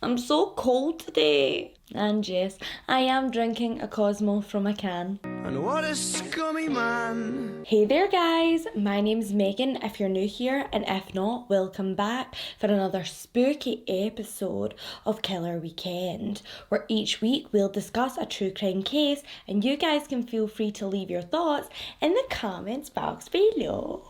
I'm so cold today. And yes, I am drinking a Cosmo from a can. And what a scummy man. Hey there guys, my name's Megan if you're new here, and if not, welcome back for another spooky episode of Killer Weekend, where each week we'll discuss a true crime case and you guys can feel free to leave your thoughts in the comments box below.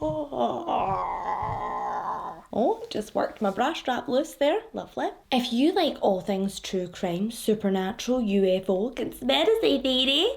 Oh, just worked my bra strap loose there. Lovely. If you like all things true crime, supernatural, UFO, conspiracy theory,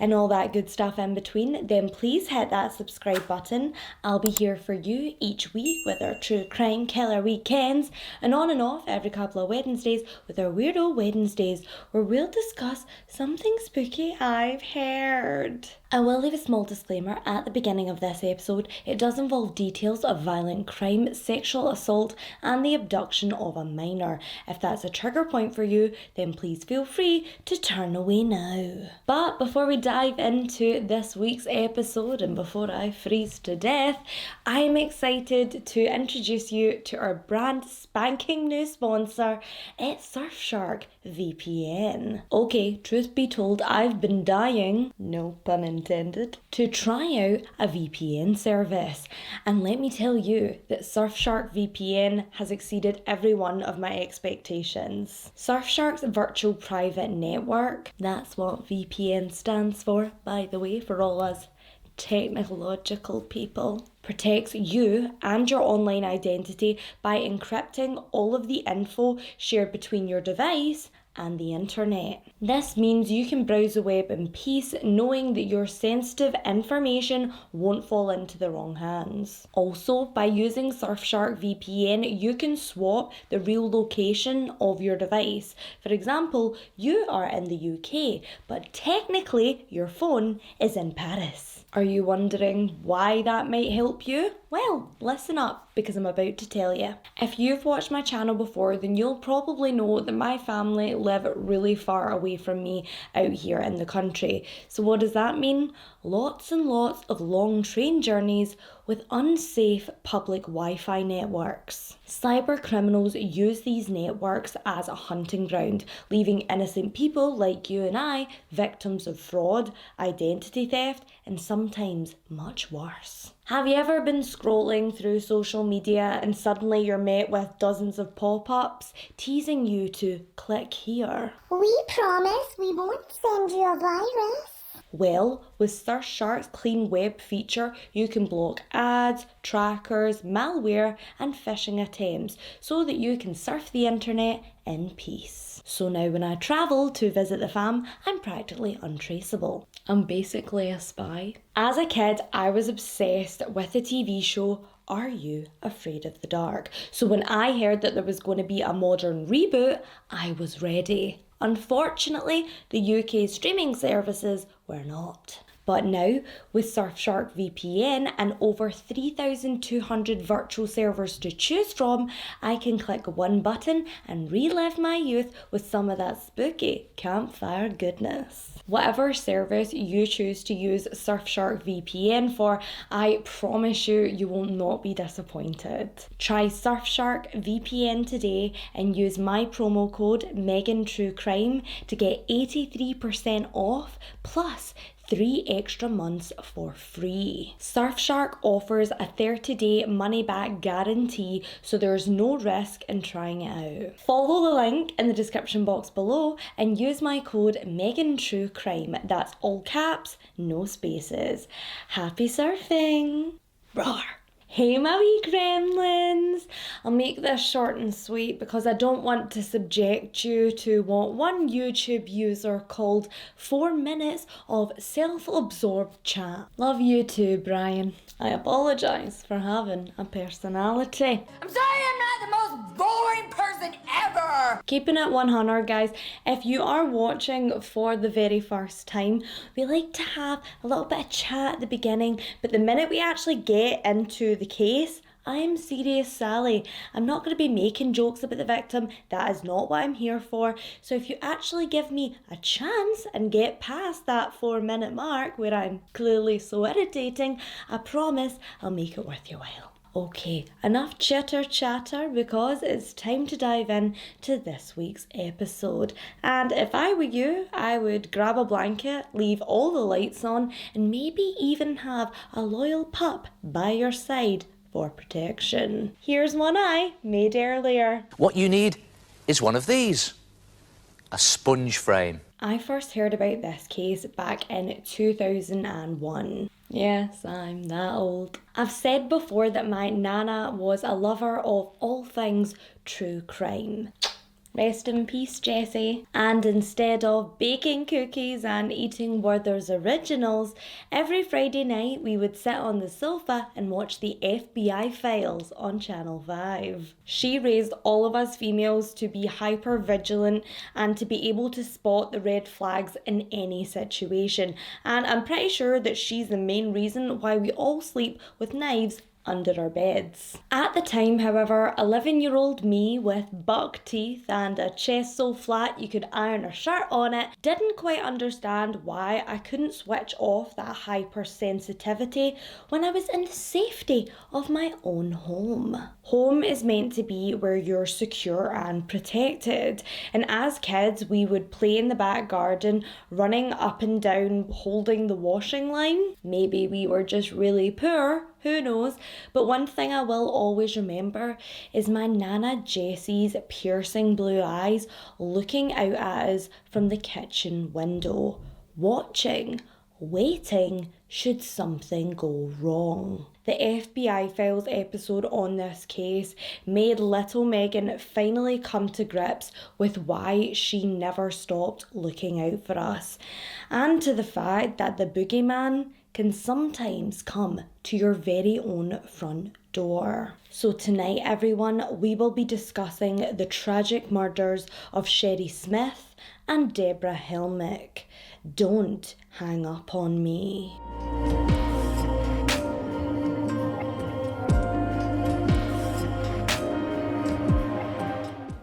and all that good stuff in between, then please hit that subscribe button. I'll be here for you each week with our true crime killer weekends, and on and off every couple of Wednesdays with our Weirdo Wednesdays, where we'll discuss something spooky I've heard. I will leave a small disclaimer at the beginning of this episode. It does involve details of violent crime, sexual assault, and the abduction of a minor. If that's a trigger point for you, then please feel free to turn away now. But before we dive into this week's episode, and before I freeze to death, I'm excited to introduce you to our brand spanking new sponsor. It's Surfshark VPN. Okay, truth be told, I've been dying, no pun intended, to try out a VPN service. And let me tell you that Surfshark VPN has exceeded every one of my expectations. Surfshark's virtual private network, that's what VPN stands for, by the way, for all us technological people, protects you and your online identity by encrypting all of the info shared between your device and the internet. This means you can browse the web in peace, knowing that your sensitive information won't fall into the wrong hands. Also, by using Surfshark VPN, you can swap the real location of your device. For example, you are in the UK, but technically your phone is in Paris. Are you wondering why that might help you? Well, listen up, because I'm about to tell you. If you've watched my channel before, then you'll probably know that my family live really far away from me out here in the country. So what does that mean? Lots and lots of long train journeys with unsafe public Wi-Fi networks. Cyber criminals use these networks as a hunting ground, leaving innocent people like you and I victims of fraud, identity theft, and sometimes much worse. Have you ever been scrolling through social media and suddenly you're met with dozens of pop-ups teasing you to click here? We promise we won't send you a virus. Well, with Surfshark's Clean Web feature, you can block ads, trackers, malware, and phishing attempts so that you can surf the internet in peace. So now when I travel to visit the fam, I'm practically untraceable. I'm basically a spy. As a kid, I was obsessed with the TV show Are You Afraid of the Dark? So when I heard that there was going to be a modern reboot, I was ready. Unfortunately, the UK streaming services were not. But now, with Surfshark VPN and over 3,200 virtual servers to choose from, I can click one button and relive my youth with some of that spooky campfire goodness. Whatever service you choose to use Surfshark VPN for, I promise you, you will not be disappointed. Try Surfshark VPN today and use my promo code MEGANTRUECRIME to get 83% off plus 3 extra months for free. Surfshark offers a 30-day money-back guarantee, so there's no risk in trying it out. Follow the link in the description box below and use my code MEGANTRUECRIME. That's all caps, no spaces. Happy surfing! Roar! Hey my wee gremlins! I'll make this short and sweet because I don't want to subject you to what one YouTube user called 4 minutes of self-absorbed chat. Love you too, Brian. I apologise for having a personality. I'm sorry I'm not the most boring person ever! Keeping it 100, guys. If you are watching for the very first time, we like to have a little bit of chat at the beginning, but the minute we actually get into the case, I'm serious Sally. I'm not going to be making jokes about the victim. That is not what I'm here for. So if you actually give me a chance and get past that 4-minute mark where I'm clearly so irritating, I promise I'll make it worth your while. Okay, enough chitter chatter because it's time to dive in to this week's episode. And if I were you, I would grab a blanket, leave all the lights on, and maybe even have a loyal pup by your side for protection. Here's one I made earlier. What you need is one of these. A sponge frame. I first heard about this case back in 2001. Yes, I'm that old. I've said before that my nana was a lover of all things true crime. Rest in peace, Jessie. And instead of baking cookies and eating Werther's Originals, every Friday night we would sit on the sofa and watch the FBI Files on Channel 5. She raised all of us females to be hyper vigilant and to be able to spot the red flags in any situation. And I'm pretty sure that she's the main reason why we all sleep with knives under our beds. At the time, however, 11-year-old me with buck teeth and a chest so flat you could iron a shirt on it didn't quite understand why I couldn't switch off that hypersensitivity when I was in the safety of my own home. Home is meant to be where you're secure and protected, and as kids we would play in the back garden, running up and down holding the washing line. Maybe we were just really poor, who knows? But one thing I will always remember is my Nana Jessie's piercing blue eyes looking out at us from the kitchen window, watching, waiting should something go wrong. The FBI Files episode on this case made little Megan finally come to grips with why she never stopped looking out for us, and to the fact that the boogeyman can sometimes come to your very own front door. So tonight, everyone, we will be discussing the tragic murders of Shari Smith and Debra Helmick. Don't hang up on me.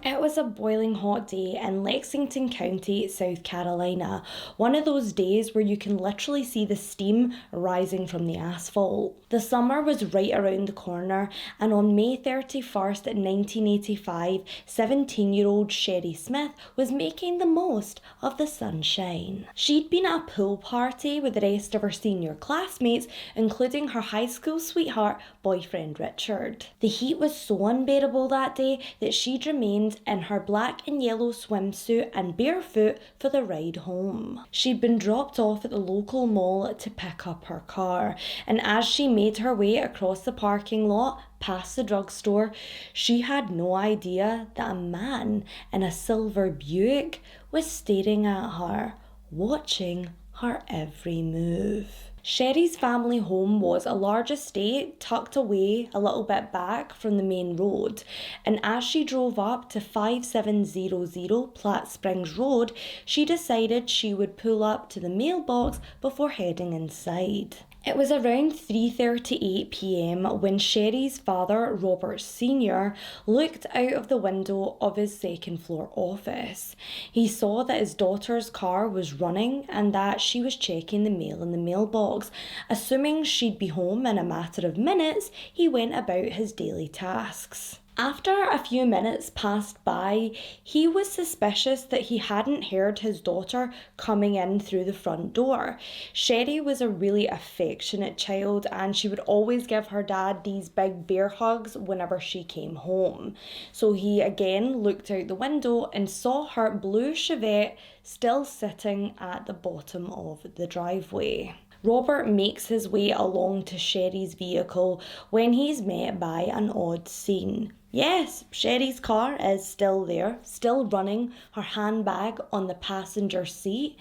It was a boiling hot day in Lexington County, South Carolina. One of those days where you can literally see the steam rising from the asphalt. The summer was right around the corner, and on May 31st, 1985, 17-year-old Shari Smith was making the most of the sunshine. She'd been at a pool party with the rest of her senior classmates, including her high school sweetheart, boyfriend Richard. The heat was so unbearable that day that she'd remained in her black and yellow swimsuit and barefoot for the ride home. She'd been dropped off at the local mall to pick up her car, and as she made her way across the parking lot past the drugstore, she had no idea that a man in a silver Buick was staring at her, watching her every move. Shari's family home was a large estate tucked away a little bit back from the main road, and as she drove up to 5700 Platt Springs Road, she decided she would pull up to the mailbox before heading inside. It was around 3:38 p.m. when Shari's father, Robert Sr., looked out of the window of his second floor office. He saw that his daughter's car was running and that she was checking the mail in the mailbox. Assuming she'd be home in a matter of minutes, he went about his daily tasks. After a few minutes passed by, he was suspicious that he hadn't heard his daughter coming in through the front door. Shari was a really affectionate child, and she would always give her dad these big bear hugs whenever she came home. So he again looked out the window and saw her blue Chevette still sitting at the bottom of the driveway. Robert makes his way along to Shari's vehicle when he's met by an odd scene. Yes, Shari's car is still there, still running, her handbag on the passenger seat,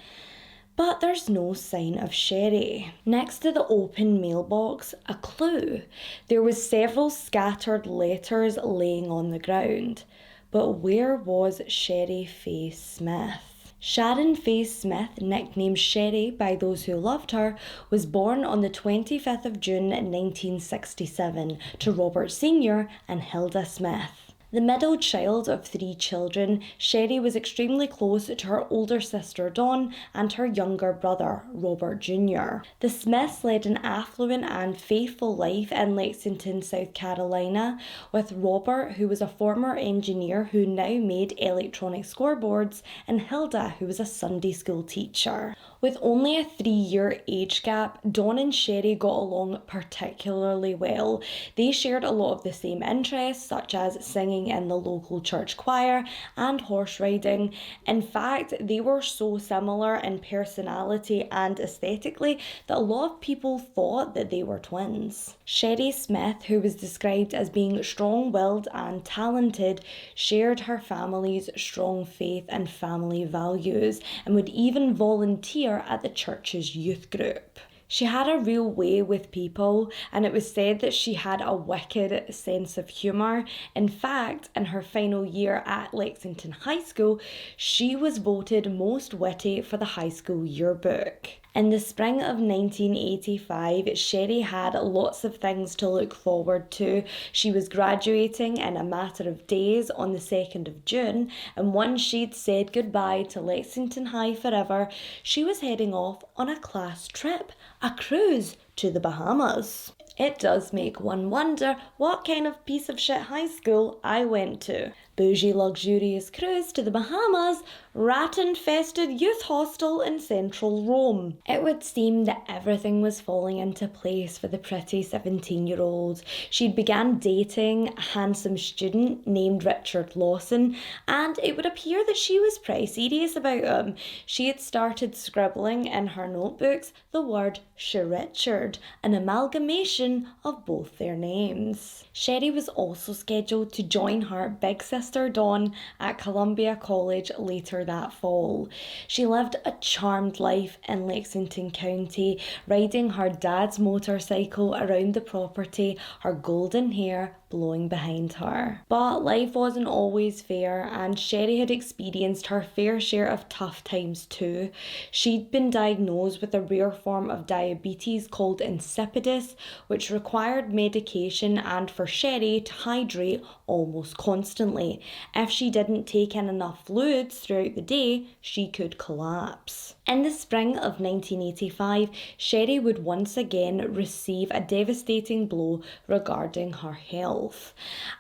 but there's no sign of Shari. Next to the open mailbox, a clue. There was several scattered letters laying on the ground. But where was Shari Faye Smith? Sharon Faye Smith, nicknamed Shari by those who loved her, was born on the 25th of June 1967 to Robert Sr. and Hilda Smith. The middle child of 3 children, Shari was extremely close to her older sister Dawn and her younger brother, Robert Jr. The Smiths led an affluent and faithful life in Lexington, South Carolina, with Robert, who was a former engineer who now made electronic scoreboards, and Hilda, who was a Sunday school teacher. With only a 3-year age gap, Dawn and Shari got along particularly well. They shared a lot of the same interests, such as singing in the local church choir and horse riding. In fact, they were so similar in personality and aesthetically that a lot of people thought that they were twins. Shari Smith, who was described as being strong-willed and talented, shared her family's strong faith and family values and would even volunteer at the church's youth group. She had a real way with people, and it was said that she had a wicked sense of humour. In fact, in her final year at Lexington High School, she was voted most witty for the high school yearbook. In the spring of 1985, Shari had lots of things to look forward to. She was graduating in a matter of days on the 2nd of June, and once she'd said goodbye to Lexington High forever, she was heading off on a class trip, a cruise to the Bahamas. It does make one wonder what kind of piece of shit high school I went to. Bougie luxurious cruise to the Bahamas, rat-infested youth hostel in central Rome. It would seem that everything was falling into place for the pretty 17-year-old. She'd began dating a handsome student named Richard Lawson, and it would appear that she was pretty serious about him. She had started scribbling in her notebooks the word Richard, an amalgamation of both their names. Shari was also scheduled to join her big sister Dawn at Columbia College later that fall. She lived a charmed life in Lexington County, riding her dad's motorcycle around the property, her golden hair blowing behind her. But life wasn't always fair, and Shari had experienced her fair share of tough times too. She'd been diagnosed with a rare form of diabetes called insipidus, which required medication and for Shari to hydrate almost constantly. If she didn't take in enough fluids throughout the day, she could collapse. In the spring of 1985, Shari would once again receive a devastating blow regarding her health.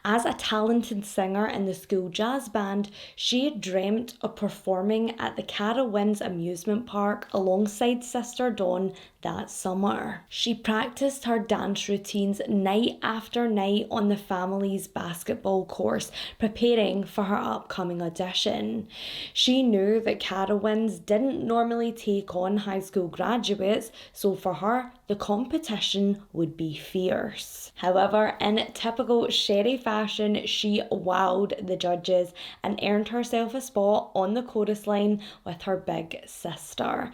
As a talented singer in the school jazz band, she had dreamt of performing at the Carowinds amusement park alongside sister Dawn that summer. She practiced her dance routines night after night on the family's basketball course, preparing for her upcoming audition. She knew that Carowinds didn't normally take on high school graduates, so for her, the competition would be fierce. However, in typical Shari fashion, she wowed the judges and earned herself a spot on the chorus line with her big sister.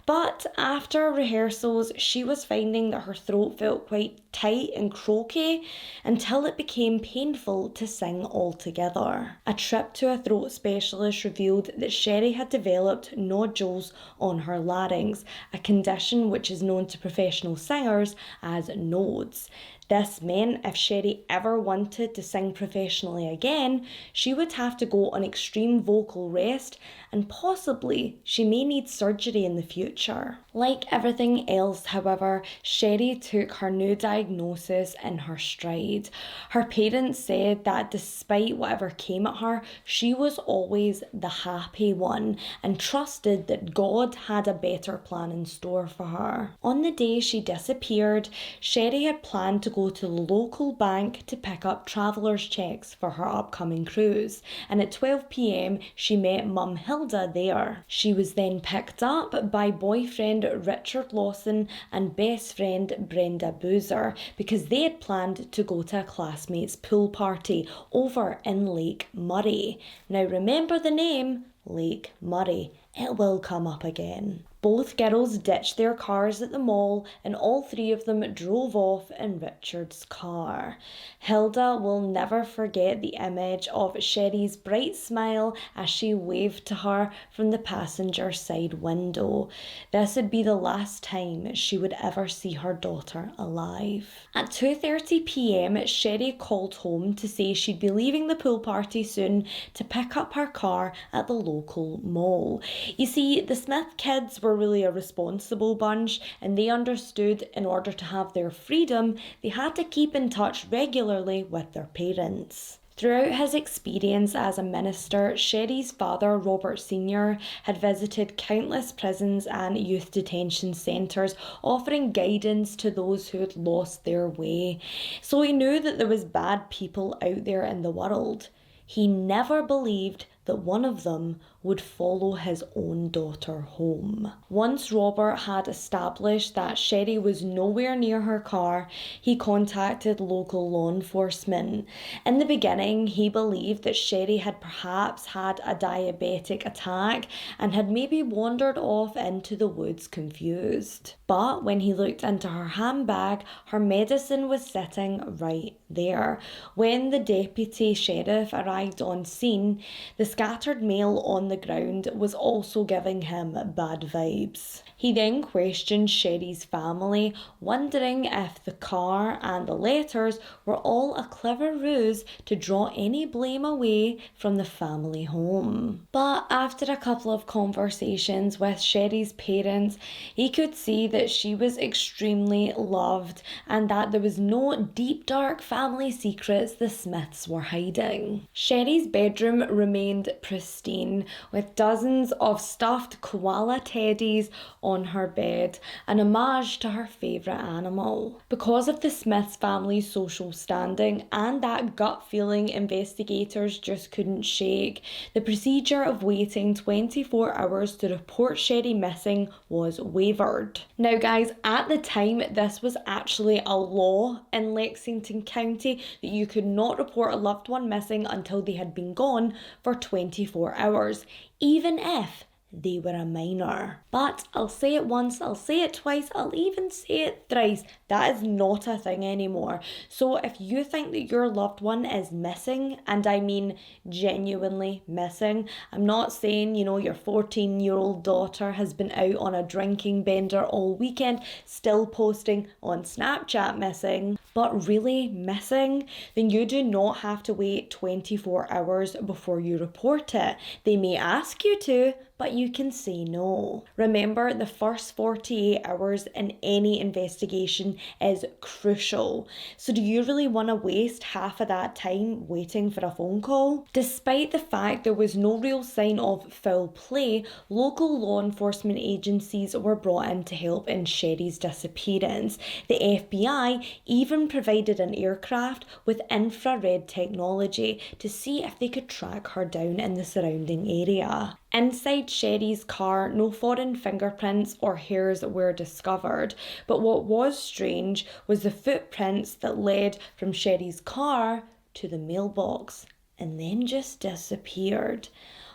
But after rehearsals, she was finding that her throat felt quite tight and croaky until it became painful to sing altogether. A trip to a throat specialist revealed that Shari had developed nodules on her larynx, a condition which is known to professional singers as nodes. This meant if Shari ever wanted to sing professionally again, she would have to go on extreme vocal rest, and possibly she may need surgery in the future. Like everything else, however, Shari took her new diagnosis in her stride. Her parents said that despite whatever came at her, she was always the happy one and trusted that God had a better plan in store for her. On the day she disappeared, Shari had planned to go to the local bank to pick up travellers' checks for her upcoming cruise, and at 12 p.m. she met Mum Hilda there. She was then picked up by boyfriend Richard Lawson and best friend Brenda Boozer because they had planned to go to a classmate's pool party over in Lake Murray. Now remember the name, Lake Murray. It will come up again. Both girls ditched their cars at the mall and all three of them drove off in Richard's car. Hilda will never forget the image of Sherry's bright smile as she waved to her from the passenger side window. This would be the last time she would ever see her daughter alive. At 2:30 p.m, Sherry called home to say she'd be leaving the pool party soon to pick up her car at the local mall. You see, the Smith kids were really a responsible bunch, and they understood in order to have their freedom, they had to keep in touch regularly with their parents. Throughout his experience as a minister, Sherry's father, Robert Sr., had visited countless prisons and youth detention centres, offering guidance to those who had lost their way. So he knew that there was bad people out there in the world. He never believed that one of them would follow his own daughter home. Once Robert had established that Sherry was nowhere near her car, he contacted local law enforcement. In the beginning, he believed that Sherry had perhaps had a diabetic attack and had maybe wandered off into the woods confused. But when he looked into her handbag, her medicine was sitting right there. When the deputy sheriff arrived on scene, the scattered mail on the ground was also giving him bad vibes. He then questioned Sherry's family, wondering if the car and the letters were all a clever ruse to draw any blame away from the family home. But after a couple of conversations with Sherry's parents, he could see that she was extremely loved and that there was no deep dark family secrets the Smiths were hiding. Sherry's bedroom remained pristine, with dozens of stuffed koala teddies on her bed, an homage to her favourite animal. Because of the Smiths family's social standing and that gut feeling investigators just couldn't shake, the procedure of waiting 24 hours to report Sherry missing was waived. Now guys, at the time this was actually a law in Lexington County that you could not report a loved one missing until they had been gone for 24 hours, even if they were a minor. But I'll say it once, I'll say it twice, I'll even say it thrice. That is not a thing anymore. So if you think that your loved one is missing, and I mean genuinely missing, I'm not saying, your 14-year-old daughter has been out on a drinking bender all weekend, still posting on Snapchat missing, but really missing, then you do not have to wait 24 hours before you report it. They may ask you to, but you can say no. Remember, the first 48 hours in any investigation is crucial. So do you really want to waste half of that time waiting for a phone call? Despite the fact there was no real sign of foul play, local law enforcement agencies were brought in to help in Sherry's disappearance. The FBI even provided an aircraft with infrared technology to see if they could track her down in the surrounding area. Inside Sherry's car, no foreign fingerprints or hairs were discovered, but what was strange was the footprints that led from Sherry's car to the mailbox and then just disappeared.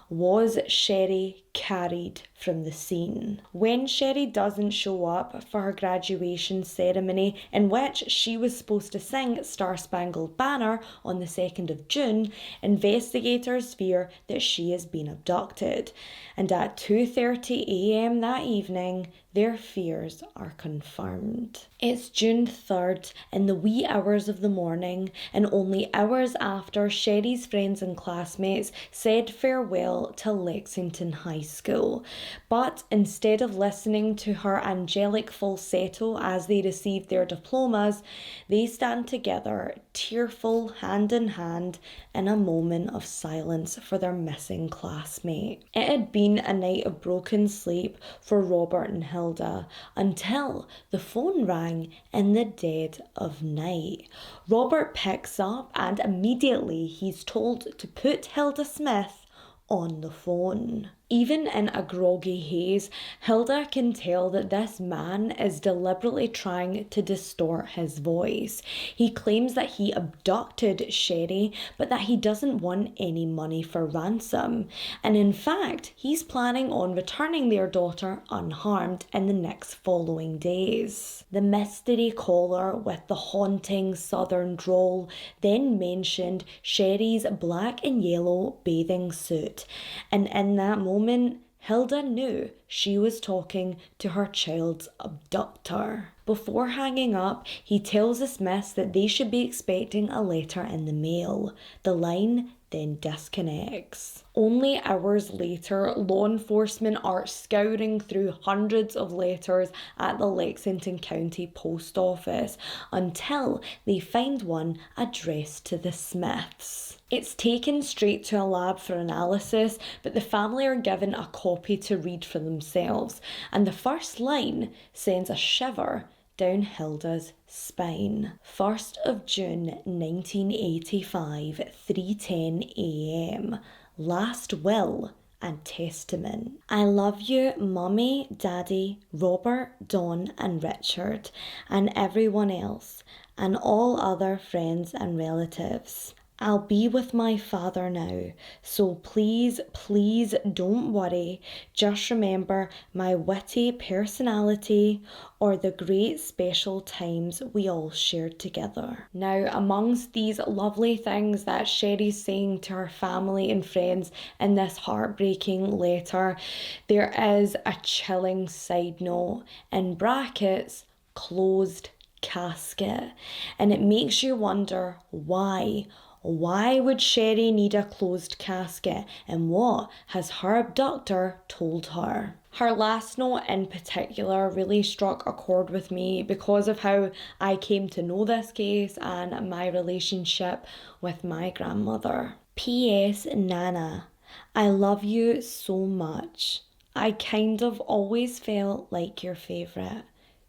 Was Sherry carried from the scene? When Sherry doesn't show up for her graduation ceremony, in which she was supposed to sing Star Spangled Banner on the 2nd of June, investigators fear that she has been abducted. And at 2:30 a.m. that evening, their fears are confirmed. It's June 3rd in the wee hours of the morning, and only hours after Sherry's friends and classmates said farewell to Lexington High School. But instead of listening to her angelic falsetto as they received their diplomas, they stand together, tearful, hand in hand, in a moment of silence for their missing classmate. It had been a night of broken sleep for Robert and Hilda until the phone rang in the dead of night. Robert picks up and immediately he's told to put Hilda Smith on the phone. Even in a groggy haze, Hilda can tell that this man is deliberately trying to distort his voice. He claims that he abducted Shari, but that he doesn't want any money for ransom. And in fact, he's planning on returning their daughter unharmed in the next following days. The mystery caller with the haunting southern drawl then mentioned Shari's black and yellow bathing suit, and in that moment, Hilda knew she was talking to her child's abductor. Before hanging up, he tells the Smiths that they should be expecting a letter in the mail. The line then disconnects. Only hours later, law enforcement are scouring through hundreds of letters at the Lexington County Post Office until they find one addressed to the Smiths. It's taken straight to a lab for analysis, but the family are given a copy to read for themselves, and the first line sends a shiver down Hilda's spine. 1st of June 1985, 3:10 a.m. Last will and testament. I love you, Mummy, Daddy, Robert, Dawn and Richard, and everyone else, and all other friends and relatives. I'll be with my father now, so please, please don't worry. Just remember my witty personality or the great special times we all shared together. Now, amongst these lovely things that Shari's saying to her family and friends in this heartbreaking letter, there is a chilling side note in brackets, closed casket, and it makes you wonder why. Why would Shari need a closed casket, and what has her abductor told her? Her last note in particular really struck a chord with me because of how I came to know this case and my relationship with my grandmother. P.S. Nana, I love you so much. I kind of always felt like your favourite.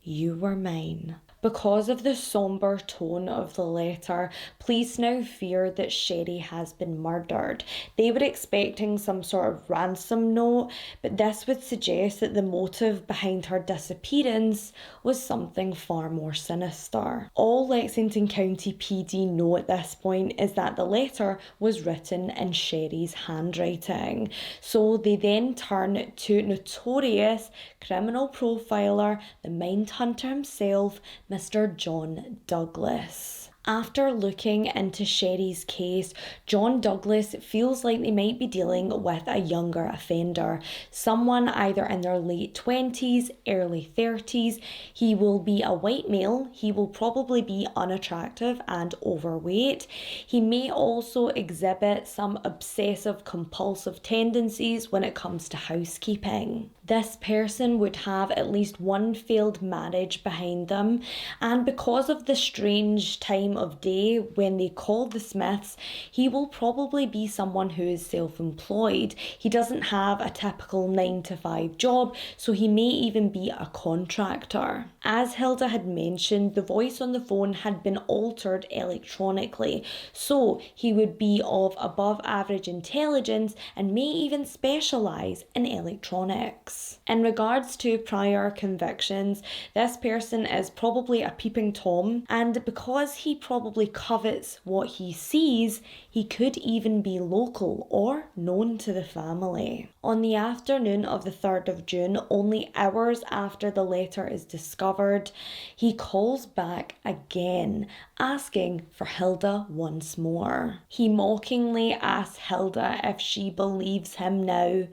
You were mine. Because of the sombre tone of the letter, police now fear that Shari has been murdered. They were expecting some sort of ransom note, but this would suggest that the motive behind her disappearance was something far more sinister. All Lexington County PD know at this point is that the letter was written in Shari's handwriting. So they then turn to notorious criminal profiler, the Mindhunter himself, Mr. John Douglas. After looking into Shari's case, John Douglas feels like they might be dealing with a younger offender, someone either in their late 20s, early 30s. He will be a white male, he will probably be unattractive and overweight. He may also exhibit some obsessive compulsive tendencies when it comes to housekeeping. This person would have at least one failed marriage behind them, and because of the strange time of day when they call the Smiths, he will probably be someone who is self-employed. He doesn't have a typical 9-to-5 job, so he may even be a contractor. As Hilda had mentioned, the voice on the phone had been altered electronically, so he would be of above average intelligence and may even specialise in electronics. In regards to prior convictions, this person is probably a peeping Tom, and because he probably covets what he sees, he could even be local or known to the family. On the afternoon of the 3rd of June, only hours after the letter is discovered, he calls back again, asking for Hilda once more. He mockingly asks Hilda if she believes him now,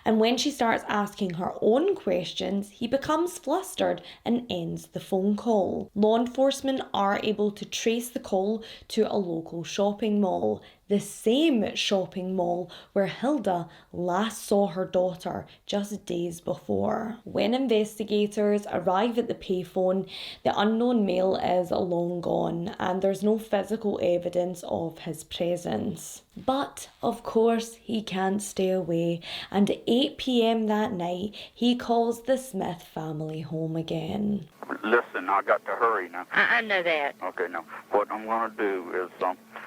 and when she starts asking her own questions, he becomes flustered and ends the phone call. Law enforcement are able to trace the call to a local shopping mall, the same shopping mall where Hilda last saw her daughter just days before. When investigators arrive at the payphone, the unknown male is long gone and there's no physical evidence of his presence. But of course he can't stay away, and at 8 p.m. that night he calls the Smith family home again. Listen, I got to hurry now. I know that. Okay, now, what I'm going to do is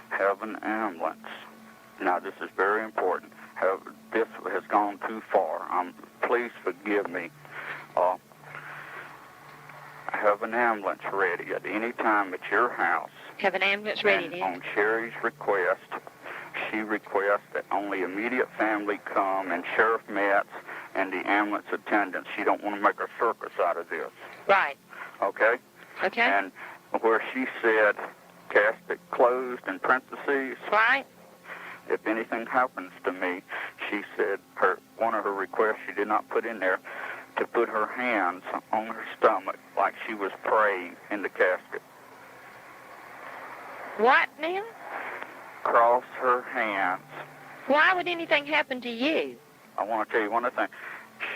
have an ambulance. Now, this is very important. this has gone too far. Please forgive me. Have an ambulance ready at any time at your house. Have an ambulance ready, And then? on Sherry's request, she requests that only immediate family come and Sheriff Metz and the ambulance attendants. She don't want to make a circus out of this. Right. Okay? Okay. And where she said, casket closed in parentheses, Right. if anything happens to me, she said one of her requests she did not put in there, to put her hands on her stomach like she was praying in the casket. What now? Cross her hands. Why would anything happen to you? I want to tell you one other thing.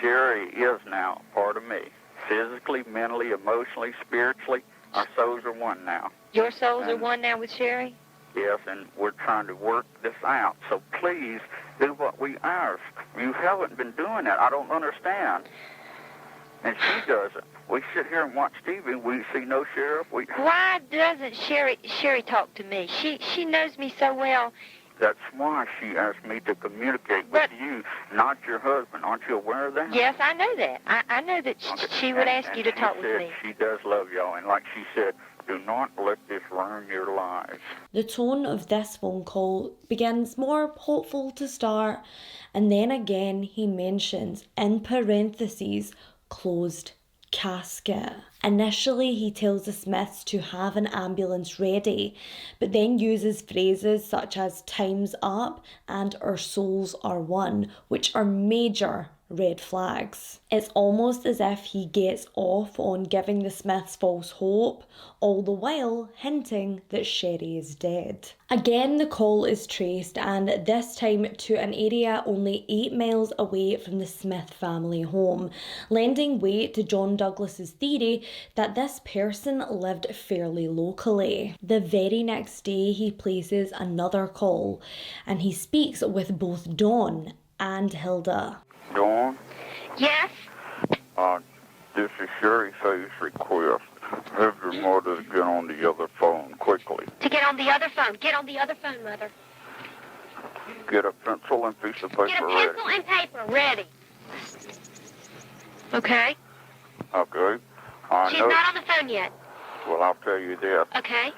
Sherry is now part of me. Physically, mentally, emotionally, spiritually, our souls are one now. Your souls are one now with Sherry? Yes, and we're trying to work this out. So please do what we ask. You haven't been doing that. I don't understand. And she doesn't. We sit here and watch TV. We see no sheriff. Why doesn't Sherry talk to me? She knows me so well. That's why she asked me to communicate with you, not your husband. Aren't you aware of that? Yes, I know that. I know that she would ask you to talk with me. She does love y'all, and like she said, do not let this ruin your lives. The tone of this phone call begins more hopeful to start, and then again he mentions, in parentheses, closed casket. Initially, he tells the Smiths to have an ambulance ready, but then uses phrases such as time's up and our souls are one, which are major red flags. It's almost as if he gets off on giving the Smiths false hope, all the while hinting that Sherry is dead. Again, the call is traced, and this time to an area only 8 miles away from the Smith family home, lending weight to John Douglas's theory that this person lived fairly locally. The very next day, he places another call, and he speaks with both Dawn and Hilda. Dawn? Yes? This is Sherry Faye's request. Have your mother get on the other phone quickly. To get on the other phone. Get on the other phone, Mother. Get a pencil and piece of paper Get a ready. pencil and paper ready. Okay. Okay. She's not on the phone yet. Well, I'll tell you this. Okay.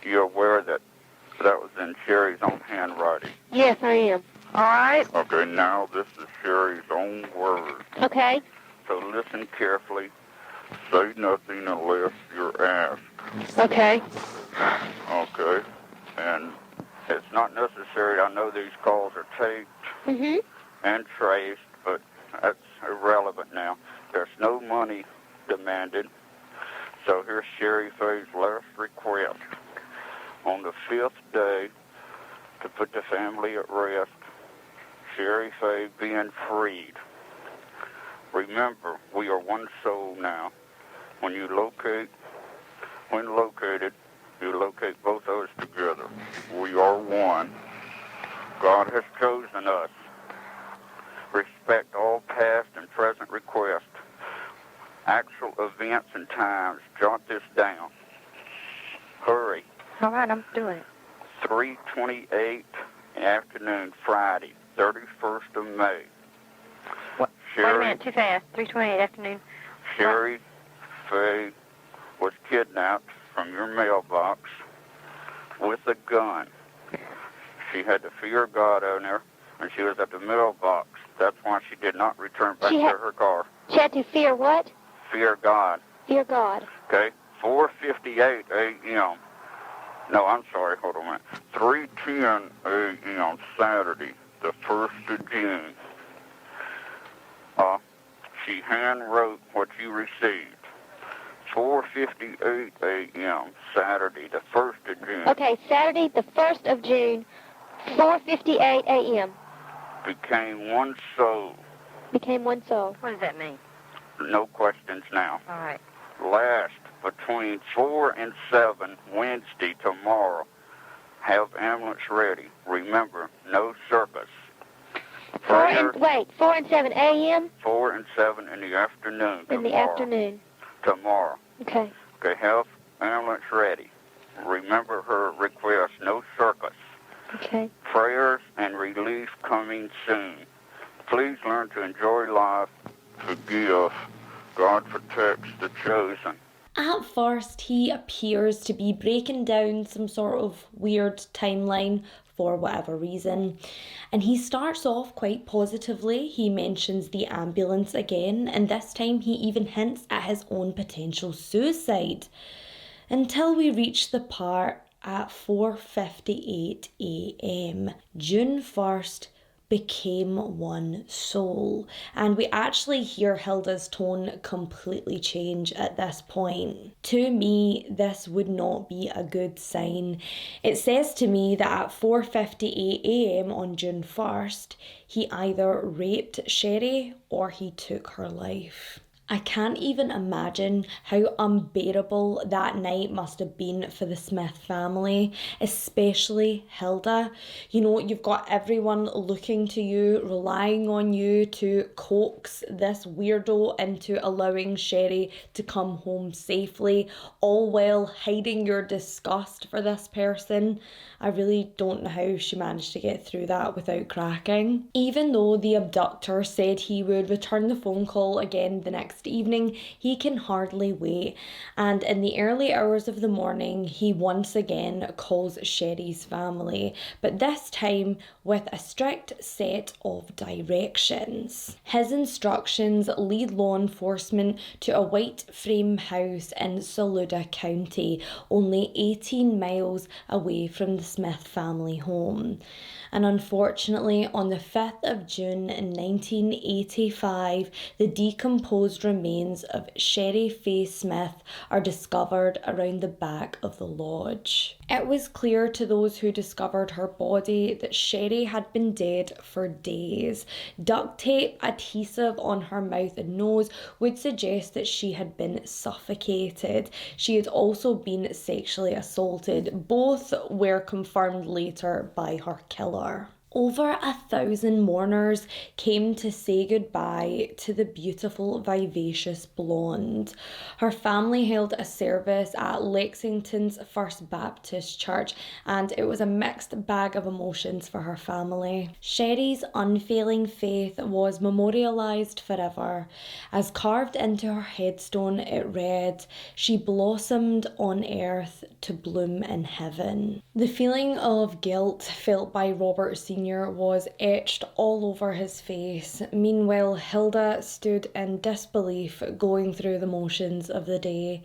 You're aware that was in Sherry's own handwriting. Yes, I am. All right. Okay, now this is Sherry's own word. Okay. So listen carefully. Say nothing unless you're asked. Okay. Okay. And it's not necessary. I know these calls are taped and traced, but that's irrelevant now. There's no money demanded. So here's Sherry Faye's last request. On the 5th day, to put the family at rest, Sherry Faye being freed. Remember, we are one soul now. When located, you locate both of us together. We are one. God has chosen us. Respect all past and present requests. Actual events and times. Jot this down. Hurry. All right, I'm doing it. 3:28 afternoon, Friday, 31st of May. What? Sherry, Wait a minute, too fast. 3:28 afternoon. Sherry Faye was kidnapped from your mailbox with a gun. She had the fear of God on her, and she was at the mailbox. That's why she did not return back to her car. She had to fear what? Fear God. Fear God. Okay, 4:58 a.m. No, I'm sorry, hold on a minute. 3:10 a.m. Saturday, the 1st of June. She hand wrote what you received. 4:58 a.m. Saturday, the 1st of June. Okay, Saturday, the 1st of June, 4:58 a.m. Became one soul. Became one soul. What does that mean? No questions now. All right. Last between 4 and 7 Wednesday tomorrow. Have ambulance ready. Remember, no circus. 4 and 7 a.m.? 4 and 7 in the afternoon tomorrow. In the afternoon. Tomorrow. Okay. Okay, have ambulance ready. Remember her request, no circus. Okay. Prayers and relief coming soon. Please learn to enjoy life. Forgive. God protects the chosen. At first, he appears to be breaking down some sort of weird timeline for whatever reason. And he starts off quite positively. He mentions the ambulance again, and this time he even hints at his own potential suicide. Until we reach the part at 4:58 a.m. June 1st became one soul. And we actually hear Hilda's tone completely change at this point. To me, this would not be a good sign. It says to me that at 4:58 a.m. on June 1st, he either raped Shari or he took her life. I can't even imagine how unbearable that night must have been for the Smith family, especially Hilda. You know, you've got everyone looking to you, relying on you to coax this weirdo into allowing Shari to come home safely, all while hiding your disgust for this person. I really don't know how she managed to get through that without cracking. Even though the abductor said he would return the phone call again the next evening, he can hardly wait. And in the early hours of the morning, he once again calls Shari's family, but this time with a strict set of directions. His instructions lead law enforcement to a white frame house in Saluda County, only 18 miles away from the Smith family home. And unfortunately, on the 5th of June in 1985, the decomposed remains of Shari Faye Smith are discovered around the back of the lodge. It was clear to those who discovered her body that Shari had been dead for days. Duct tape adhesive on her mouth and nose would suggest that she had been suffocated. She had also been sexually assaulted. Both were confirmed later by her killer. Over 1,000 mourners came to say goodbye to the beautiful, vivacious blonde. Her family held a service at Lexington's First Baptist Church, and it was a mixed bag of emotions for her family. Shari's unfailing faith was memorialised forever. As carved into her headstone, it read, "She blossomed on earth to bloom in heaven." The feeling of guilt felt by Robert Sr. was etched all over his face. Meanwhile, Hilda stood in disbelief, going through the motions of the day.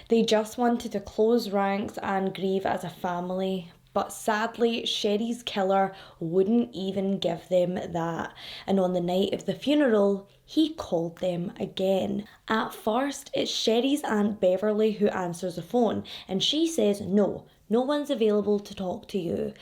They just wanted to close ranks and grieve as a family. But sadly, Shari's killer wouldn't even give them that. And on the night of the funeral, he called them again. At first, it's Shari's Aunt Beverly who answers the phone, and she says no one's available to talk to you.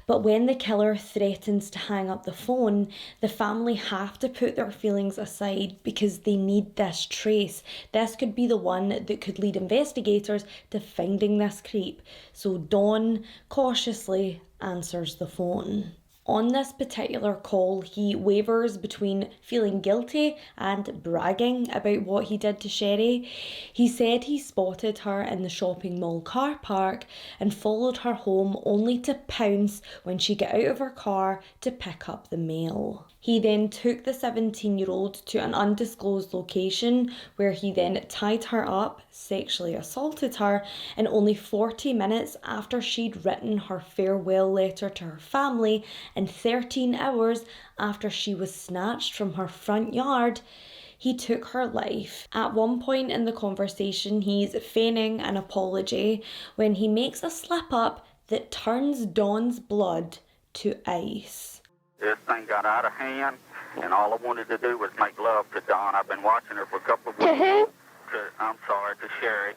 But when the killer threatens to hang up the phone, the family have to put their feelings aside because they need this trace. This could be the one that could lead investigators to finding this creep. So Dawn cautiously answers the phone. On this particular call, he wavers between feeling guilty and bragging about what he did to Shari. He said he spotted her in the shopping mall car park and followed her home only to pounce when she got out of her car to pick up the mail. He then took the 17-year-old to an undisclosed location where he then tied her up, sexually assaulted her, and only 40 minutes after she'd written her farewell letter to her family and 13 hours after she was snatched from her front yard, he took her life. At one point in the conversation, he's feigning an apology when he makes a slip up that turns Dawn's blood to ice. This thing got out of hand, and all I wanted to do was make love to Dawn. I've been watching her for a couple of weeks. To who? To Shari.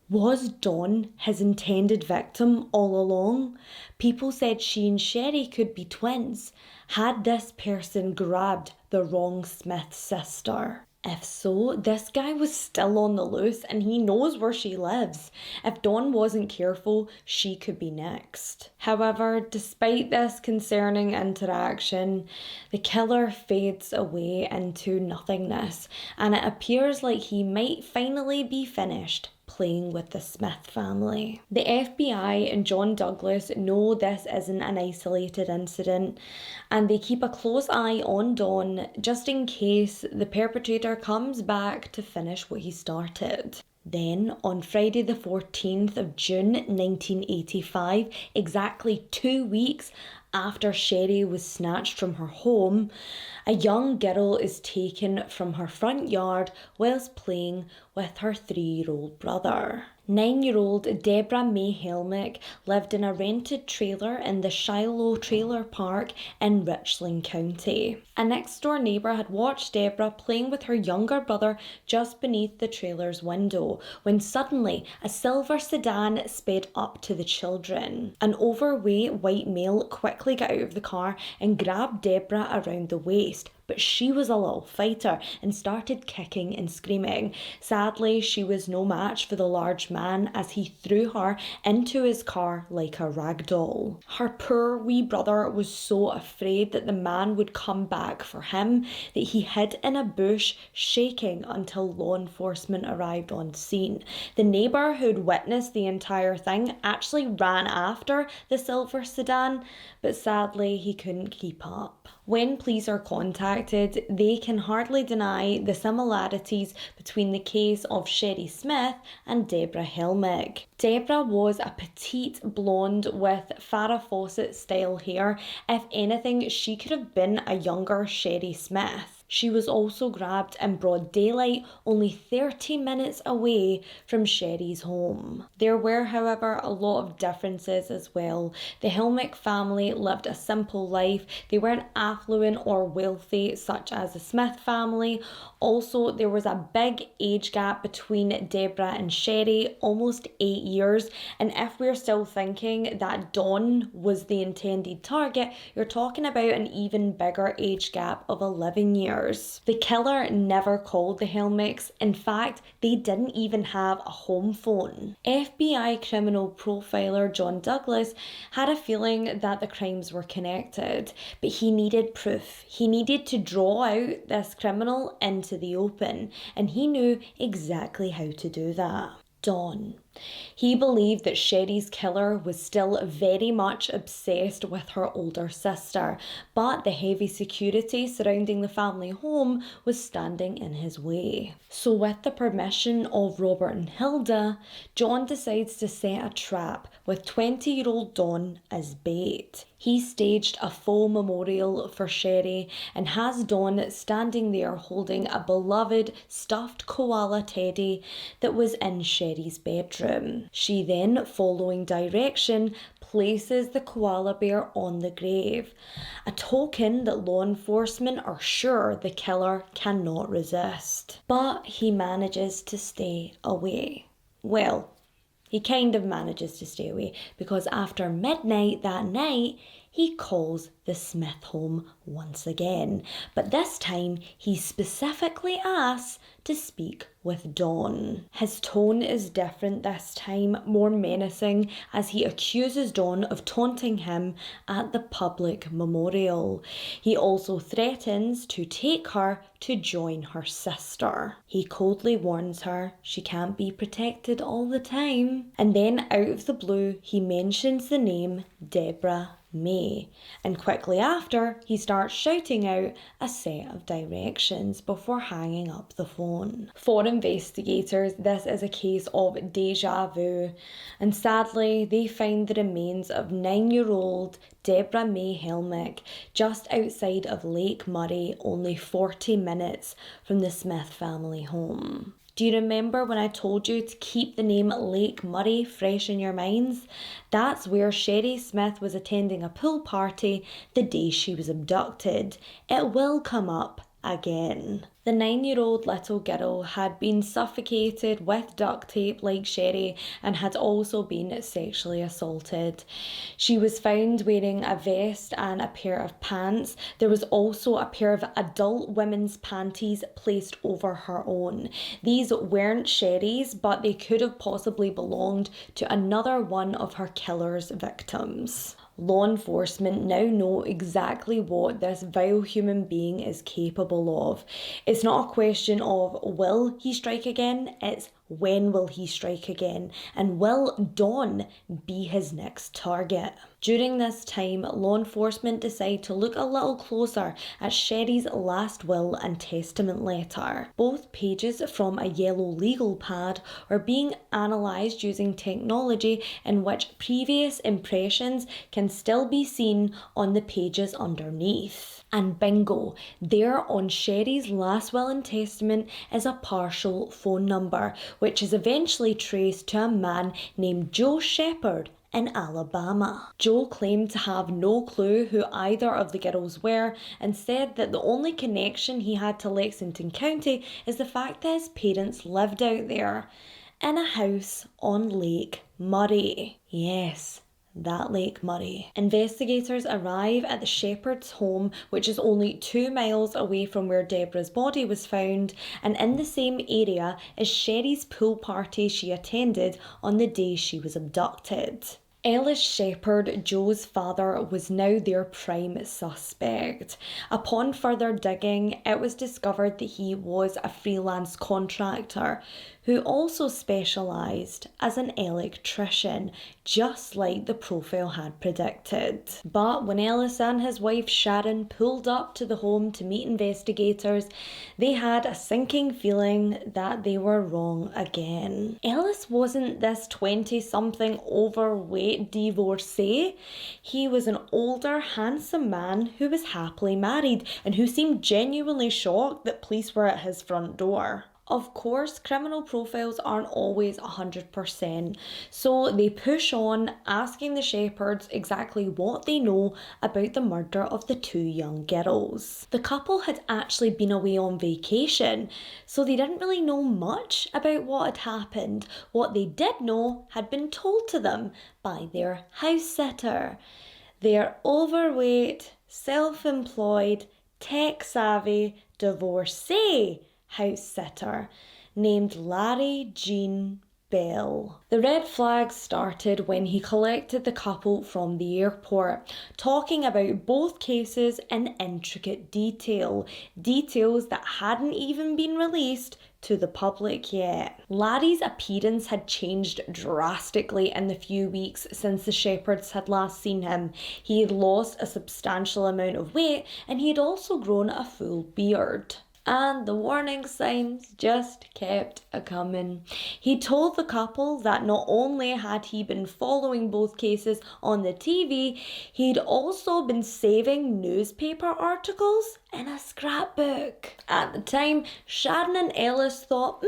Was Dawn his intended victim all along? People said she and Shari could be twins. Had this person grabbed the wrong Smith sister? If so, this guy was still on the loose and he knows where she lives. If Dawn wasn't careful, she could be next. However, despite this concerning interaction, the killer fades away into nothingness, and it appears like he might finally be finished playing with the Smith family. The FBI and John Douglas know this isn't an isolated incident, and they keep a close eye on Don just in case the perpetrator comes back to finish what he started. Then, on Friday the 14th of June 1985, exactly 2 weeks after Shari was snatched from her home, a young girl is taken from her front yard whilst playing with her 3-year-old brother. 9-year-old Debra Helmick lived in a rented trailer in the Shiloh Trailer Park in Richland County. A next-door neighbour had watched Debra playing with her younger brother just beneath the trailer's window when suddenly a silver sedan sped up to the children. An overweight white male quickly got out of the car and grabbed Debra around the waist, but she was a little fighter and started kicking and screaming. Sadly, she was no match for the large man as he threw her into his car like a rag doll. Her poor wee brother was so afraid that the man would come back for him that he hid in a bush, shaking until law enforcement arrived on scene. The neighbour who'd witnessed the entire thing actually ran after the silver sedan, but sadly he couldn't keep up. When police are contacted, they can hardly deny the similarities between the case of Shari Smith and Debra Helmick. Debra was a petite blonde with Farrah Fawcett style hair. If anything, she could have been a younger Shari Smith. She was also grabbed in broad daylight, only 30 minutes away from Shari's home. There were, however, a lot of differences as well. The Helmick family lived a simple life. They weren't affluent or wealthy, such as the Smith family. Also, there was a big age gap between Debra and Shari, almost 8 years. And if we're still thinking that Dawn was the intended target, you're talking about an even bigger age gap of 11 years. The killer never called the Helmicks. In fact, they didn't even have a home phone. FBI criminal profiler John Douglas had a feeling that the crimes were connected, but he needed proof. He needed to draw out this criminal into the open, and he knew exactly how to do that. Dawn. He believed that Shari's killer was still very much obsessed with her older sister, but the heavy security surrounding the family home was standing in his way. So with the permission of Robert and Hilda, John decides to set a trap with 20-year-old Dawn as bait. He staged a full memorial for Shari and has Dawn standing there holding a beloved stuffed koala teddy that was in Shari's bedroom. She then, following direction, places the koala bear on the grave, a token that law enforcement are sure the killer cannot resist. But he manages to stay away. Well, he kind of manages to stay away because after midnight that night, he calls the Smith home once again, but this time he specifically asks to speak with Dawn. His tone is different this time, more menacing, as he accuses Dawn of taunting him at the public memorial. He also threatens to take her to join her sister. He coldly warns her she can't be protected all the time. And then out of the blue, he mentions the name Debra May, and quickly after he starts shouting out a set of directions before hanging up the phone. For investigators, this is a case of deja vu, and sadly they find the remains of 9-year-old Debra May Helmick just outside of Lake Murray, only 40 minutes from the Smith family home. Do you remember when I told you to keep the name Lake Murray fresh in your minds? That's where Shari Smith was attending a pool party the day she was abducted. It will come up again. The 9-year-old little girl had been suffocated with duct tape like Shari and had also been sexually assaulted. She was found wearing a vest and a pair of pants. There was also a pair of adult women's panties placed over her own. These weren't Shari's, but they could have possibly belonged to another one of her killer's victims. Law enforcement now know exactly what this vile human being is capable of. It's not a question of will he strike again, it's When will he strike again? And will Dawn be his next target? During this time, law enforcement decide to look a little closer at Shari's last will and testament letter. Both pages from a yellow legal pad are being analysed using technology in which previous impressions can still be seen on the pages underneath. And bingo, there on Shari's last will and testament is a partial phone number, which is eventually traced to a man named Joe Shepherd in Alabama. Joe claimed to have no clue who either of the girls were and said that the only connection he had to Lexington County is the fact that his parents lived out there in a house on Lake Murray. Yes, that Lake Murray. Investigators arrive at the Shepherd's home, which is only 2 miles away from where Debra's body was found, and in the same area as Shari's pool party she attended on the day she was abducted. Ellis Shepherd, Joe's father, was now their prime suspect. Upon further digging, it was discovered that he was a freelance contractor who also specialised as an electrician, just like the profile had predicted. But when Ellis and his wife Sharon pulled up to the home to meet investigators, they had a sinking feeling that they were wrong again. Ellis wasn't this 20-something overweight divorcee. He was an older, handsome man who was happily married and who seemed genuinely shocked that police were at his front door. Of course, criminal profiles aren't always 100%, so they push on, asking the Shepherds exactly what they know about the murder of the 2 young girls. The couple had actually been away on vacation, so they didn't really know much about what had happened. What they did know had been told to them by their house sitter. Their overweight, self-employed, tech-savvy, divorcee house sitter named Larry Jean Bell. The red flags started when he collected the couple from the airport, talking about both cases in intricate detail, details that hadn't even been released to the public yet. Larry's appearance had changed drastically in the few weeks since the Shepherds had last seen him. He had lost a substantial amount of weight and he had also grown a full beard. And the warning signs just kept a-coming. He told the couple that not only had he been following both cases on the TV, he'd also been saving newspaper articles in a scrapbook. At the time, Sharon and Ellis thought,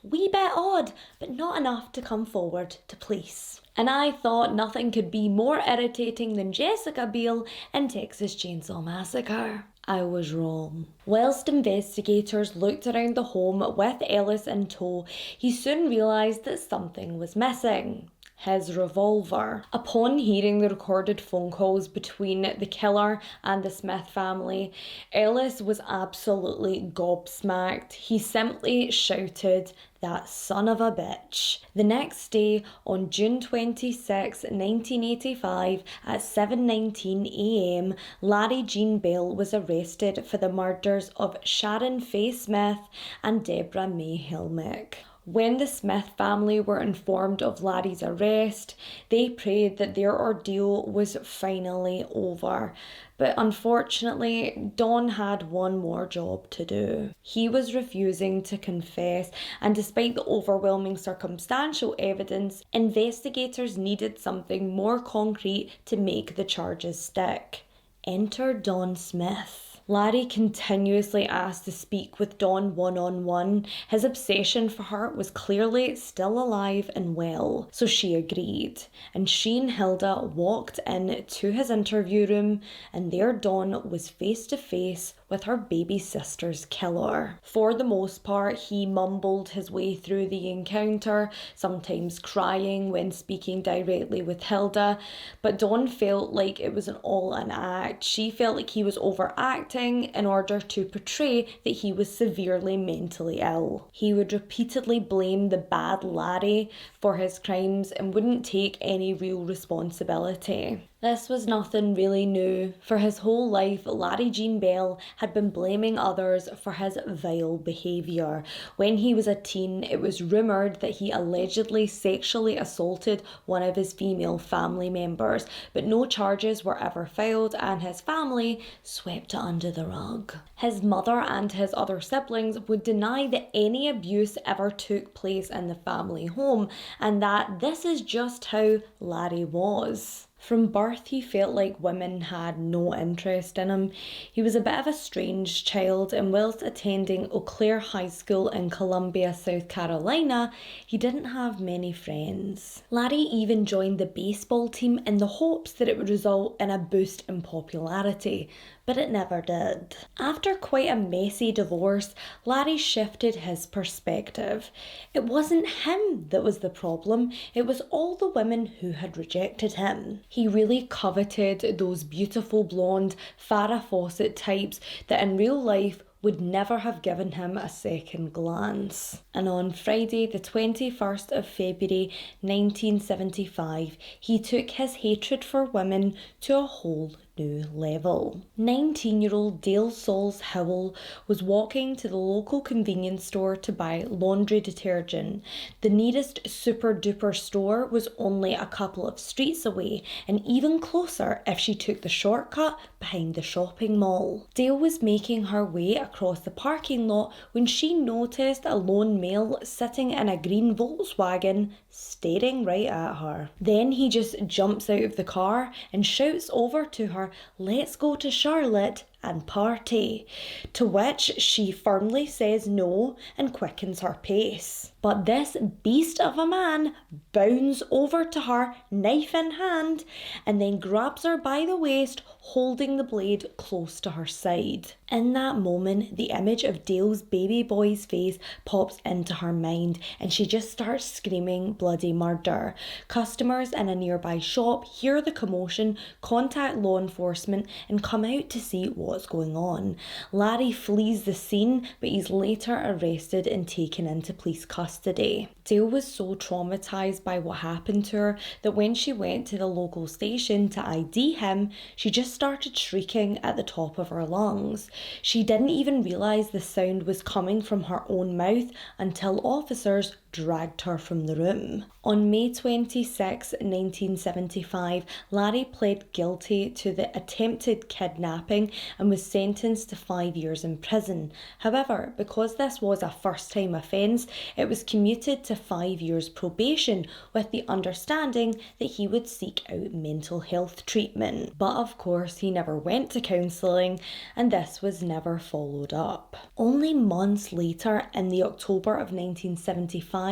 wee bit odd, but not enough to come forward to police. And I thought nothing could be more irritating than Jessica Biel in Texas Chainsaw Massacre. I was wrong. Whilst investigators looked around the home with Ellis in tow, he soon realised that something was missing. His revolver. Upon hearing the recorded phone calls between the killer and the Smith family, Ellis was absolutely gobsmacked. He simply shouted, "That son of a bitch." The next day, on June 26, 1985, at 7:19 a.m, Larry Jean Bell was arrested for the murders of Sharon Faye Smith and Debra Helmick. When the Smith family were informed of Larry's arrest, they prayed that their ordeal was finally over. But unfortunately, Don had one more job to do. He was refusing to confess, and despite the overwhelming circumstantial evidence, investigators needed something more concrete to make the charges stick. Enter Don Smith. Larry continuously asked to speak with Dawn one-on-one. His obsession for her was clearly still alive and well, so she agreed. And she and Hilda walked in to his interview room, and there Dawn was face to face with her baby sister's killer. For the most part, he mumbled his way through the encounter, sometimes crying when speaking directly with Hilda, but Dawn felt like it was all an act. She felt like he was overacting in order to portray that he was severely mentally ill. He would repeatedly blame the bad Larry for his crimes and wouldn't take any real responsibility. This was nothing really new. For his whole life, Larry Jean Bell had been blaming others for his vile behaviour. When he was a teen, it was rumoured that he allegedly sexually assaulted one of his female family members, but no charges were ever filed and his family swept it under the rug. His mother and his other siblings would deny that any abuse ever took place in the family home and that this is just how Larry was. From birth, he felt like women had no interest in him. He was a bit of a strange child, and whilst attending Eau Claire High School in Columbia, South Carolina, he didn't have many friends. Larry even joined the baseball team in the hopes that it would result in a boost in popularity, but it never did. After quite a messy divorce, Larry shifted his perspective. It wasn't him that was the problem, it was all the women who had rejected him. He really coveted those beautiful blonde Farrah Fawcett types that in real life would never have given him a second glance. And on Friday, the 21st of February 1975, he took his hatred for women to a whole new level. 19-year-old Dale Sauls Howell was walking to the local convenience store to buy laundry detergent. The nearest super duper store was only a couple of streets away, and even closer if she took the shortcut behind the shopping mall. Dale was making her way across the parking lot when she noticed a lone male sitting in a green Volkswagen staring right at her. Then he just jumps out of the car and shouts over to her, "Let's go to Charlotte and party," to which she firmly says no and quickens her pace. But this beast of a man bounds over to her, knife in hand, and then grabs her by the waist, holding the blade close to her side. In that moment, the image of Dale's baby boy's face pops into her mind and she just starts screaming bloody murder. Customers in a nearby shop hear the commotion, contact law enforcement and come out to see what's going on. Larry flees the scene, but he's later arrested and taken into police custody. Dale was so traumatised by what happened to her that when she went to the local station to ID him, she just started shrieking at the top of her lungs. She didn't even realise the sound was coming from her own mouth until officers dragged her from the room. On May 26, 1975, Larry pled guilty to the attempted kidnapping and was sentenced to 5 years in prison. However, because this was a first-time offence, it was commuted to 5 years probation with the understanding that he would seek out mental health treatment. But of course, he never went to counselling and this was never followed up. Only months later, in the October of 1975,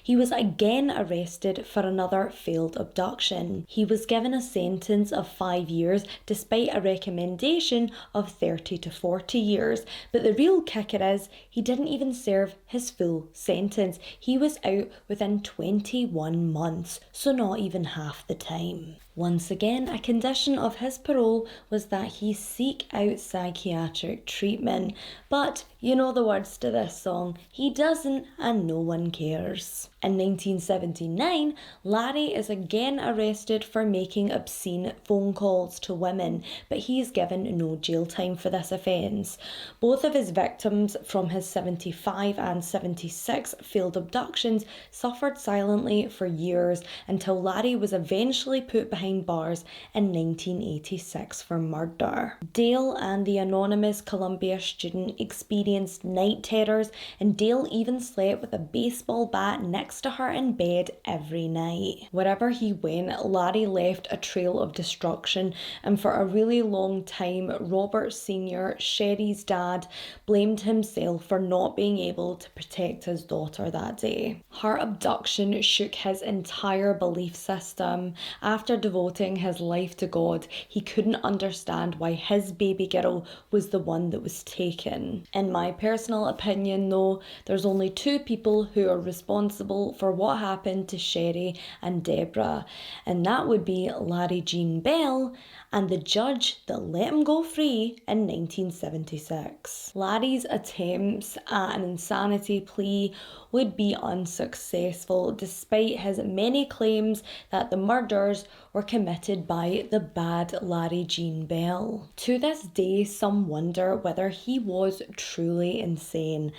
he was again arrested for another failed abduction. He was given a sentence of 5 years despite a recommendation of 30 to 40 years. But the real kicker is he didn't even serve his full sentence. He was out within 21 months, so not even half the time. Once again, a condition of his parole was that he seek out psychiatric treatment. But you know the words to this song, he doesn't and no one cares. In 1979, Larry is again arrested for making obscene phone calls to women, but he is given no jail time for this offence. Both of his victims from his 75 and 76 failed abductions suffered silently for years until Larry was eventually put behind bars in 1986 for murder. Dale and the anonymous Columbia student experienced night terrors, and Dale even slept with a baseball bat next to her in bed every night. Wherever he went, Larry left a trail of destruction, and for a really long time, Robert Sr., Shari's dad, blamed himself for not being able to protect his daughter that day. Her abduction shook his entire belief system. After devoting his life to God, he couldn't understand why his baby girl was the one that was taken. In my personal opinion though, there's only two people who are responsible for what happened to Shari and Debra, and that would be Larry Jean Bell and the judge that let him go free in 1976. Larry's attempts at an insanity plea would be unsuccessful despite his many claims that the murders were committed by the bad Larry Jean Bell. To this day, some wonder whether he was truly insane.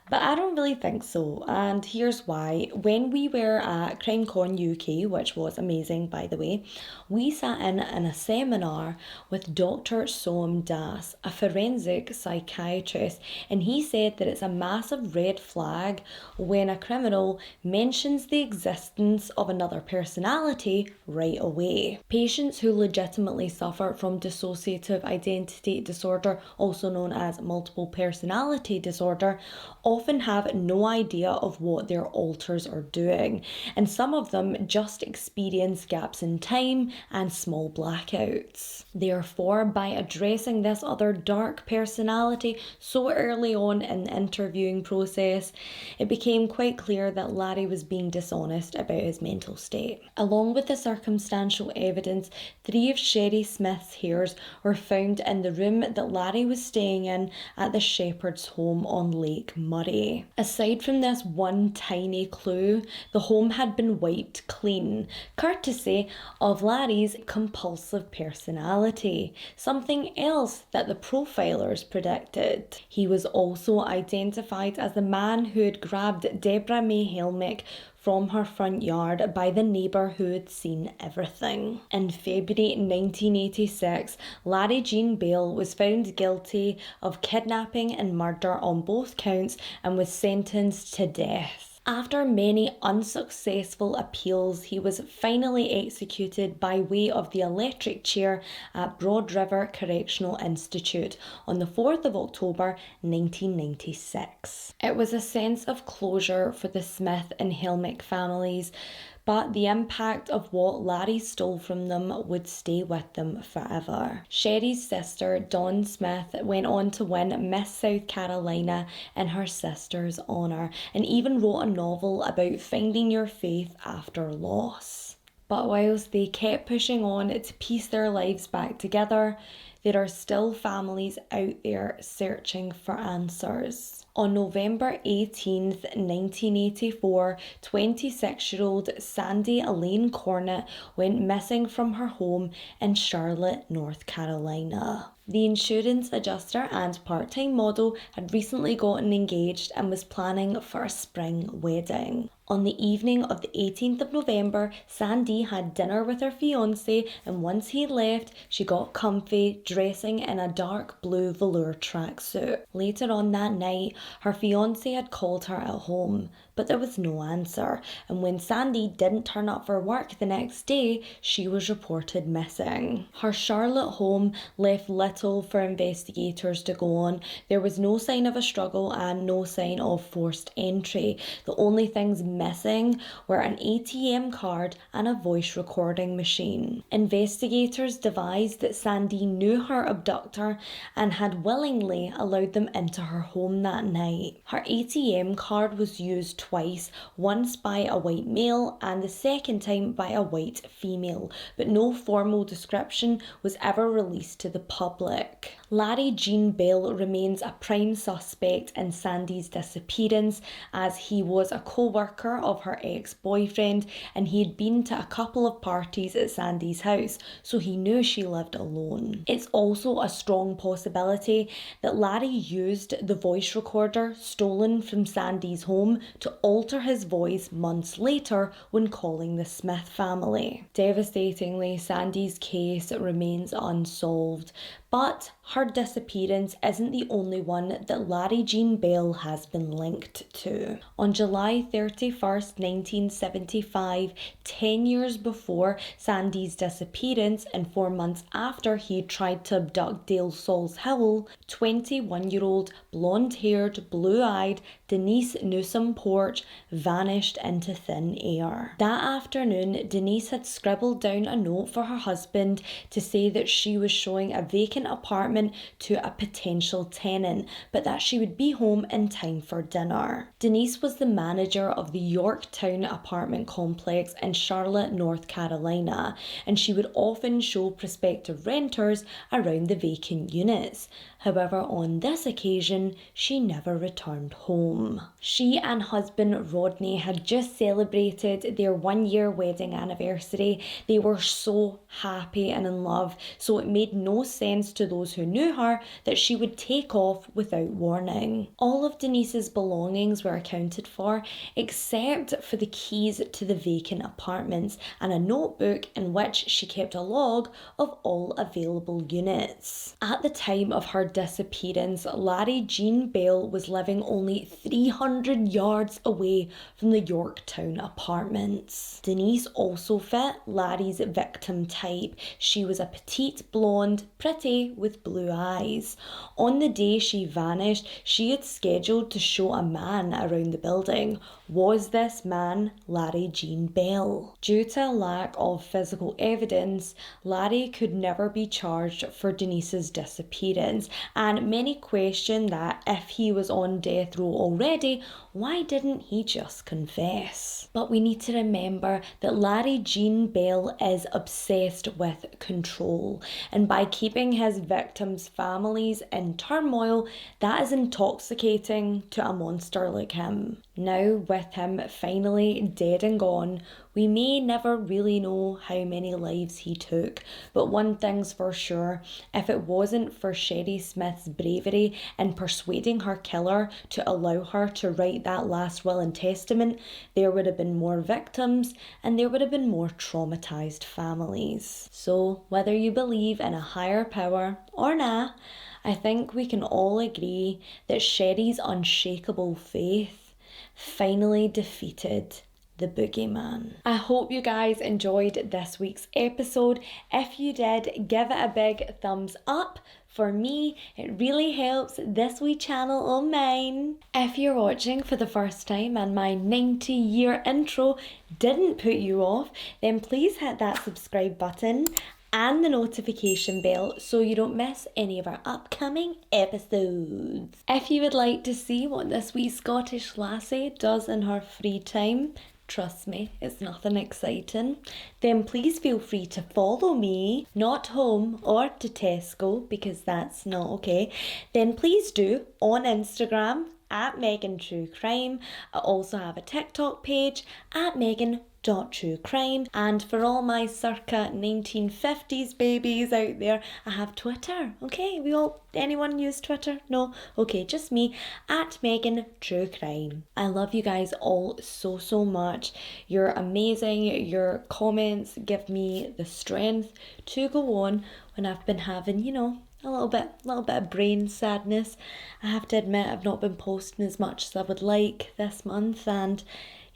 But I don't really think so, and here's why. When we were at CrimeCon UK, which was amazing by the way, we sat in a seminar with Dr. Soam Das, a forensic psychiatrist, and he said that it's a massive red flag when a criminal mentions the existence of another personality right away. Patients who legitimately suffer from dissociative identity disorder, also known as multiple personality disorder, often have no idea of what their alters are doing, and some of them just experience gaps in time and small blackouts. Therefore, by addressing this other dark personality so early on in the interviewing process, it became quite clear that Larry was being dishonest about his mental state. Along with the circumstantial evidence, 3 of Sherry Smith's hairs were found in the room that Larry was staying in at the Shepherd's home on Lake Murray. Aside from this one tiny clue, the home had been wiped clean, courtesy of Larry's compulsive personality, something else that the profilers predicted. He was also identified as the man who had grabbed Debra Helmick from her front yard by the neighbour who had seen everything. In February 1986, Larry Jean Bell was found guilty of kidnapping and murder on both counts and was sentenced to death. After many unsuccessful appeals, he was finally executed by way of the electric chair at Broad River Correctional Institute on the 4th of October 1996. It was a sense of closure for the Smith and Helmick families, but the impact of what Larry stole from them would stay with them forever. Sherry's sister, Dawn Smith, went on to win Miss South Carolina in her sister's honour, and even wrote a novel about finding your faith after loss. But whilst they kept pushing on to piece their lives back together, there are still families out there searching for answers. On November 18th, 1984, 26-year-old Sandy Elaine Cornett went missing from her home in Charlotte, North Carolina. The insurance adjuster and part-time model had recently gotten engaged and was planning for a spring wedding. On the evening of the 18th of November, Sandy had dinner with her fiancé, and once he left, she got comfy, dressing in a dark blue velour tracksuit. Later on that night, her fiancé had called her at home, but there was no answer, and when Sandy didn't turn up for work the next day, she was reported missing. Her Charlotte home left little for investigators to go on. There was no sign of a struggle and no sign of forced entry. The only things missing were an ATM card and a voice recording machine. Investigators devised that Sandy knew her abductor and had willingly allowed them into her home that night. Her ATM card was used twice, once by a white male and the second time by a white female, but no formal description was ever released to the public. Larry Jean Bell remains a prime suspect in Sandy's disappearance, as he was a co-worker of her ex-boyfriend and he had been to a couple of parties at Sandy's house, so he knew she lived alone. It's also a strong possibility that Larry used the voice recorder stolen from Sandy's home to alter his voice months later when calling the Smith family. Devastatingly, Sandy's case remains unsolved, but her disappearance isn't the only one that Larry Jean Bell has been linked to. On July 31st, 1975, 10 years before Sandy's disappearance and 4 months after he tried to abduct Dale Sauls Hill, 21-year-old, blonde-haired, blue-eyed Denise Newsom Porch vanished into thin air. That afternoon, Denise had scribbled down a note for her husband to say that she was showing a vacant apartment to a potential tenant, but that she would be home in time for dinner. Denise was the manager of the Yorktown apartment complex in Charlotte, North Carolina, and she would often show prospective renters around the vacant units. However, on this occasion, she never returned home. She and husband Rodney had just celebrated their 1-year wedding anniversary. They were so happy and in love, so it made no sense to those who knew her that she would take off without warning. All of Denise's belongings were accounted for, except for the keys to the vacant apartments and a notebook in which she kept a log of all available units. At the time of her disappearance, Larry Jean Bell was living only 300 yards away from the Yorktown apartments. Denise also fit Larry's victim type. She was a petite blonde, pretty with blue eyes. On the day she vanished, she had scheduled to show a man around the building. Was this man Larry Jean Bell? Due to a lack of physical evidence, Larry could never be charged for Denise's disappearance, and many question that if he was on death row already, why didn't he just confess? But we need to remember that Larry Jean Bell is obsessed with control, and by keeping his victims' families in turmoil, that is intoxicating to a monster like him. Now, with him finally dead and gone, we may never really know how many lives he took, but one thing's for sure, if it wasn't for Shari Smith's bravery in persuading her killer to allow her to write that last will and testament, there would have been more victims and there would have been more traumatised families. So, whether you believe in a higher power or nah, I think we can all agree that Shari's unshakable faith finally defeated the boogeyman. I hope you guys enjoyed this week's episode. If you did, give it a big thumbs up. For me, it really helps this wee channel on mine. If you're watching for the first time and my 90-year intro didn't put you off, then please hit that subscribe button and the notification bell so you don't miss any of our upcoming episodes. If you would like to see what this wee Scottish lassie does in her free time, trust me, it's nothing exciting, then please feel free to follow me, not home or to Tesco because that's not okay. Then please do on Instagram at Megan True Crime. I also have a TikTok page at Megan.truecrime, and for all my circa 1950s babies out there, I have Twitter. Okay, anyone use Twitter? No? Okay, just me at Megan True Crime. I love you guys all so much. You're amazing. Your comments give me the strength to go on when I've been having, a little bit of brain sadness. I have to admit I've not been posting as much as I would like this month, and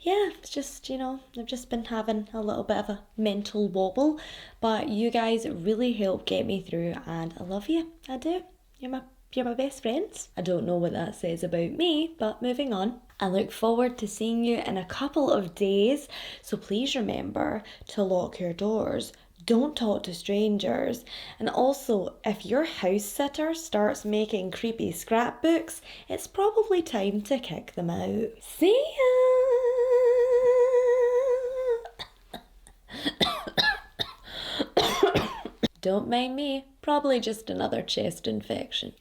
yeah, it's just, I've just been having a little bit of a mental wobble, but you guys really help get me through, and I love you. I do. You're my best friends. I don't know what that says about me, but moving on. I look forward to seeing you in a couple of days, so please remember to lock your doors. Don't talk to strangers. And also, if your house sitter starts making creepy scrapbooks, it's probably time to kick them out. See ya! Don't mind me, probably just another chest infection.